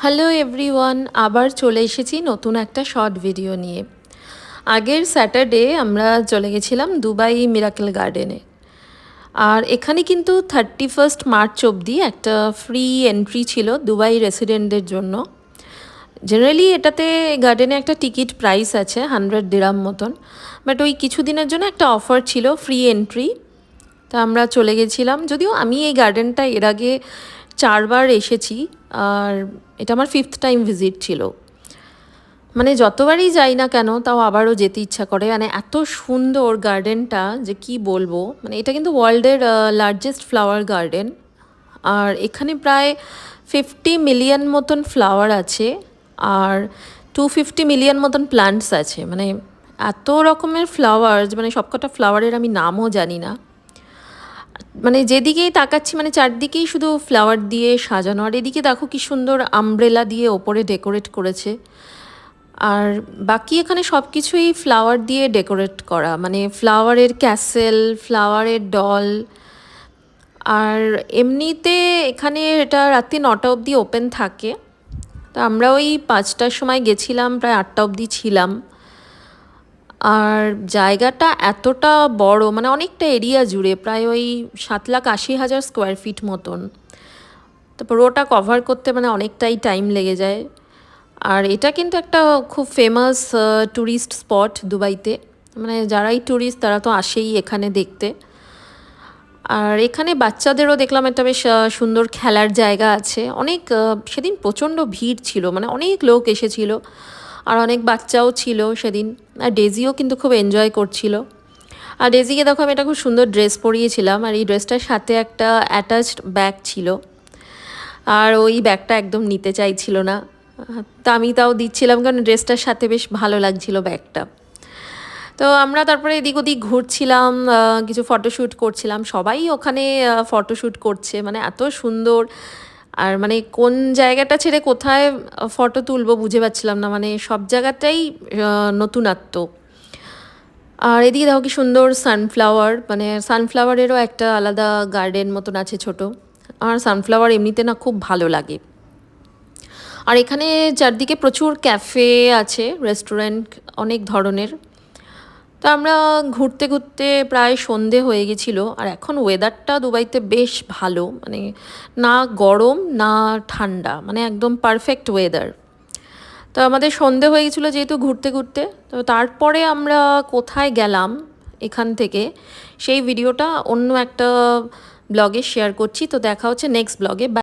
Hello everyone, আবার চলে এসেছি নতুন একটা শর্ট ভিডিও নিয়ে। আগের স্যাটারডে আমরা চলে গেছিলাম দুবাই মিরাকেল গার্ডেনে। আর এখানে কিন্তু 31 মার্চ অবধি একটা ফ্রি এন্ট্রি ছিল দুবাই রেসিডেন্টদের জন্য। জেনারেলি এটাতে গার্ডেনে একটা টিকিট প্রাইস আছে 100 দিরহাম মতন, বাট ওই কিছুদিনের জন্য একটা অফার ছিল ফ্রি এন্ট্রি। তা আমরা চলে গেছিলাম, যদিও আমি এই গার্ডেনটা এর আগে 4বার এসেছি, আর এটা আমার 5th টাইম ভিজিট ছিল। মানে যতবারই যাই না কেন তাও আবারও যেতে ইচ্ছা করে, মানে এত সুন্দর গার্ডেনটা যে কি বলবো। মানে এটা কিন্তু ওয়ার্ল্ডের লার্জেস্ট ফ্লাওয়ার গার্ডেন, আর এখানে প্রায় 50 মিলিয়ন মতন ফ্লাওয়ার আছে, আর 250 মিলিয়ন মতন প্লান্টস আছে। মানে এত রকমের ফ্লাওয়ার, মানে সবকটা ফ্লাওয়ারের আমি নামও জানি না। মানে যেদিকেই তাকাচ্ছি মানে চারদিকেই শুধু ফ্লাওয়ার দিয়ে সাজানো, আর এদিকে দেখো কি সুন্দর আমব্রেলা দিয়ে ওপরে ডেকোরেট করেছে। আর বাকি এখানে সব কিছুই ফ্লাওয়ার দিয়ে ডেকোরেট করা, মানে ফ্লাওয়ারের ক্যাসেল, ফ্লাওয়ারের ডল। আর এমনিতে এখানে এটা রাত্রি 9টা অবধি ওপেন থাকে। তো আমরা ওই 5টার সময় গেছিলাম, প্রায় 8টা অবধি ছিলাম। আর জায়গাটা এতটা বড়, মানে অনেকটা এরিয়া জুড়ে, প্রায় ওই 7,80,000 স্কোয়ার ফিট মতন। তো পুরোটা কভার করতে মানে অনেকটাই টাইম লেগে যায়। আর এটা কিন্তু একটা খুব ফেমাস ট্যুরিস্ট স্পট দুবাইতে, মানে যারাই ট্যুরিস্ট তারা তো আসেই এখানে দেখতে। আর এখানে বাচ্চাদেরও দেখলাম একটা বেশ সুন্দর খেলার জায়গা আছে। অনেক সেদিন প্রচণ্ড ভিড় ছিল, মানে অনেক লোক এসেছিল, আর অনেক বাচ্চাও ছিল সেদিন। আর ডেজিও কিন্তু খুব এনজয় করছিল। আর ডেজিকে দেখো আমি একটা খুব সুন্দর ড্রেস পরিয়েছিলাম, আর এই ড্রেসটার সাথে একটা অ্যাটাচড ব্যাগ ছিল, আর ওই ব্যাগটা একদম নিতে চাইছিল না। তা আমি তাও দিচ্ছিলাম, কারণ ড্রেসটার সাথে বেশ ভালো লাগছিল ব্যাগটা। তো আমরা তারপরে এদিক ওদিক ঘুরছিলাম, কিছু ফটোশ্যুট করছিলাম, সবাই ওখানে ফটোশ্যুট করছে, মানে এত সুন্দর। আর মানে কোন জায়গাটা ছেড়ে কোথায় ফটো তুলবো বুঝে পাচ্ছিলাম না, মানে সব জায়গাটাই নতুনত্ব। আর এদিকে দেখো কি সুন্দর সানফ্লাওয়ার, মানে সানফ্লাওয়ারেরও একটা আলাদা গার্ডেন মতন আছে ছোট। আর সানফ্লাওয়ার এমনিতে না খুব ভালো লাগে। আর এখানে চারদিকে প্রচুর ক্যাফে আছে, রেস্টুরেন্ট অনেক ধরনের। তো আমরা ঘুরতে ঘুরতে প্রায় সন্ধে হয়ে গেছিলো, আর এখন ওয়েদারটা দুবাইতে বেশ ভালো, মানে না গরম না ঠান্ডা, মানে একদম পারফেক্ট ওয়েদার। তো আমাদের সন্ধে হয়ে গেছিলো যেহেতু ঘুরতে ঘুরতে। তো তারপরে আমরা কোথায় গেলাম এখান থেকে, সেই ভিডিওটা অন্য একটা ব্লগে শেয়ার করছি। তো দেখা হচ্ছে নেক্সট ব্লগে।